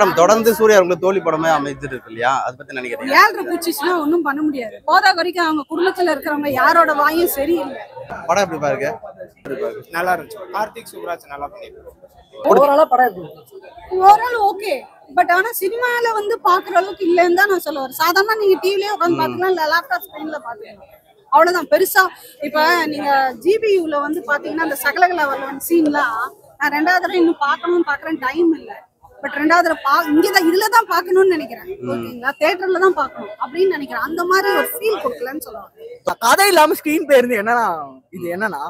தொடர்ந்து சூர்யா உங்களுக்கு தோல்வி படமே அமைஞ்சிட்டு இருக்கு இல்லையா, அதை பத்தி நினைக்கிறீங்க? ஏழ்ரை குச்சிச்சுன்னா ஒன்றும் பண்ண முடியாது. போதா வரைக்கும் அவங்க குடும்பத்துல இருக்கிறவங்க யாரோட வாயும் சரியில்லை. படம் எப்படி பாருங்க? நல்லா இருந்துச்சு. கார்த்திக் சுப்ராஜ் நல்லா பண்ணிருக்காரு. ஓவராலா படம் எப்படி? Overall okay. பட் ஆனா சினிமால வந்து பாக்குற அளவுக்கு இல்லைன்னு தான் நான் சொல்லுவேன். சாதாரண நீங்க டிவிலே உட்காந்து பாத்துக்கலாம், இல்ல லேப்டாப் ஸ்கிரீன்ல பாத்துக்கலாம். அவ்வளவுதான். பெருசா இப்ப நீங்க ஜிபியூல வந்து பாத்தீங்கன்னா அந்த சகலகலா வல்லவன் சீன்லாம் நான் ரெண்டாவது தடவை இன்னும் பாக்கணும்னு பாக்குறேன், டைம் இல்ல. பட் ரெண்டாவது இங்கதான் இதுலதான் பாக்கணும்னு நினைக்கிறேன். ஓகேங்களா, தியேட்டர்ல தான் பாக்கணும் அப்படின்னு நினைக்கிறேன். அந்த மாதிரி ஒரு ஃபீல் கொடுக்கலன்னு சொல்லுவாங்க. கதை இல்லாம ஸ்கிரீன் பிளே இருந்து என்னன்னா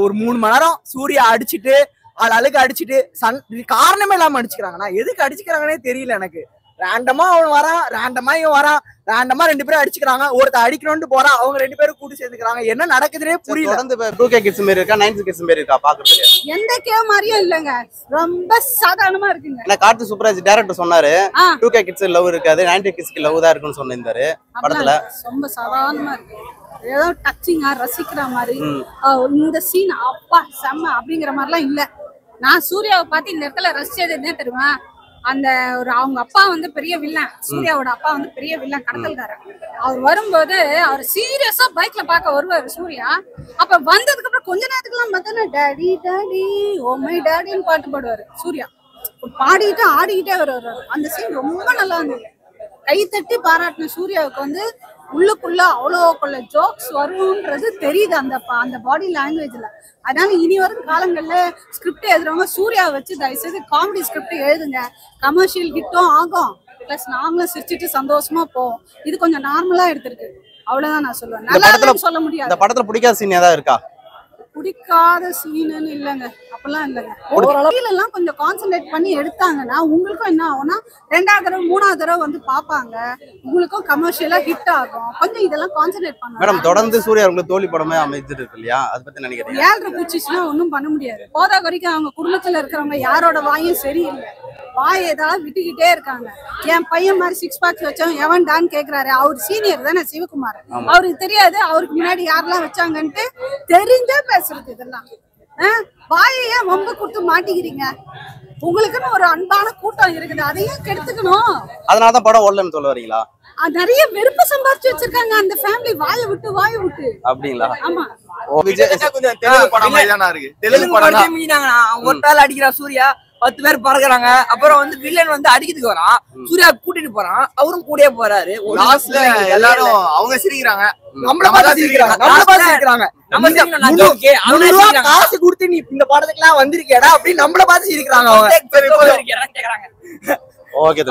ஒரு 3 மணி நேரம் சூர்யா அடிச்சுட்டு அழுக்கு அடிச்சுட்டு காரணமே இல்லாம அடிச்சுக்கிறாங்கன்னா எதுக்கு அடிச்சுக்கிறாங்கன்னே தெரியல எனக்கு. ரேண்டமா அவன் வரான், ரேண்டமா இவன் வரான், ரேண்டமா 2 பேரும் அடிச்சுக்கிறாங்க. ஒருத்தர் அடிக்கணும்னு போறான், அவங்க 2 பேரும் கூட்டி சேர்ந்துக்கிறாங்க. என்ன நடக்குதுன்னே புரியல. தொடர்ந்து 2K கிட்ஸ் மாதிரி இருக்கா, 90s கிட்ஸ் மாதிரி இருக்கா பாக்குறதுக்கு? எந்த கே மாதிரியும் இல்லங்க, ரொம்ப சாதாரணமா இருக்குங்க. ஏன்னா கார்த்திக் சுப்ராஜ் டைரக்டர் சொன்னாரு 2K கிட்ஸ் லவ் இருக்காது, 90s கிட்ஸ்க்கு லவ் தான் இருக்குன்னு சொன்னாரு படத்துல. ரொம்ப சாதாரணமா இருக்கு, ஏதோ டச்சிங்கா ரசிக்கிற மாதிரி. இந்த சீன் அப்பா செம்ம அப்படிங்கிற மாதிரிலாம் இல்ல. நான் சூர்யாவை பார்த்து இந்த இடத்துல ரசிச்சது என்ன தெரியுமா, அந்த ஒரு அவங்க அப்பா வந்து பெரிய வில்லன், சூர்யாவோட அப்பா வந்து பெரிய வில்லன், கடத்தல்காரர். அவர் வரும்போது அவர் சீரியஸா பைக்ல பார்க்க வருவாரு சூர்யா. அப்ப வந்ததுக்கு அப்புறம் கொஞ்ச நேரத்துக்கு எல்லாம் பார்த்தா டாடி டாடி ஓ மை டாடின்னு பாட்டு பாடுவாரு சூர்யா. பாடிட்டு ஆடிக்கிட்டே வருவாரு. அந்த சீன் ரொம்ப நல்லா இருந்தது. கை தட்டி பாராட்டின சூர்யாவுக்கு வந்து உள்ளுக்குள்ள அவ்வளோக்குள்ள ஜோக்ஸ் வரும்ன்றது தெரியுது அந்த பாடி லாங்குவேஜ்ல. அதனால இனி வரும் காலங்கள்ல ஸ்கிரிப்ட் எழுதுறவங்க சூர்யாவை வச்சு தயவுசெய்து காமெடி ஸ்கிரிப்ட் எழுதுங்க. கமர்ஷியல் ஹிட்டும் ஆகும், பிளஸ் நாங்களும் சிரிச்சுட்டு சந்தோஷமா போவோம். இது கொஞ்சம் நார்மலா எடுத்திருக்கு, அவ்வளவுதான் நான் சொல்லுவேன். நல்லா சொல்ல முடியாது. இந்த படத்துல பிடிக்காத சீன் ஏதாவது இருக்கா? பிடிக்காத சீனுன்னு இல்லைங்க, அப்பெல்லாம் இல்லைங்க. எல்லாம் கொஞ்சம் கான்சென்ட்ரேட் பண்ணி எடுத்தாங்கன்னா உங்களுக்கும் என்ன ஆகும்னா 2வது தடவை 3வது தடவை வந்து பாப்பாங்க, உங்களுக்கும் கமர்ஷியலா ஹிட் ஆகும். கொஞ்சம் இதெல்லாம் கான்சென்ட்ரேட் பண்ணுங்க. மேடம், தொடர்ந்து சூர்யா உங்களுக்கு தோல்வி படமே அமைஞ்சிட்டு இருக்கு இல்லையா, அதை பத்தி நினைக்கிறீங்க? ஏழ்ரை குச்சிச்சுன்னா ஒன்றும் பண்ண முடியாது. போதா வரைக்கும் அவங்க குடும்பத்துல இருக்கிறவங்க யாரோட வாயும் சரியில்லை, வாய் ஏதாவது விட்டுக்கிட்டே இருக்காங்க. என் பையன் மாதிரி 6 பேக்ஸ் வச்சவன் எவன் டான்னு கேக்குறாரு. அவர் சீனியர் தானே சிவகுமார், அவருக்கு தெரியாது அவருக்கு முன்னாடி யாரெல்லாம் வச்சாங்கன்ட்டு தெரிஞ்சே பேசுறது. இதெல்லாம் வாயையே வம்பு கொடுத்து மாட்டிக்கிறீங்க. உங்களுக்குன்னு ஒரு அன்பான கூட்டம் இருக்குது, அதையும் கெடுத்துக்கணும். அதனாலதான் படம் ஓடலன்னு சொல்ல வரீங்களா? நிறைய வெறுப்பு சம்பாதிச்சு வச்சிருக்காங்க அந்த ஃபேமிலி, வாயை விட்டு அப்படிங்களா? ஆமா. கொஞ்சம் தெலுங்கு படம் மாதிரி தானா இருக்கு. தெலுங்கு படம் ஒருத்தால அடிக்கிறா சூர்யா, 10 பேர் பறக்குறாங்க. அப்புறம் வந்து வில்லன் வந்து அடிக்கிறதுக்கு வரான், சூர்யா கூட்டிட்டு போறான், அவரும் கூடயே போறாரு. லாஸ்ட்ல எல்லாரும் அவங்க சிரிக்கிறாங்க, நம்மள பார்த்து சிரிக்கிறாங்க. காசு கொடுத்து நீ இந்த படத்துக்கு எல்லாம் வந்திருக்கேடா அப்படின்னு நம்மள பார்த்து சிரிக்கிறாங்க அவங்க. ஓகே.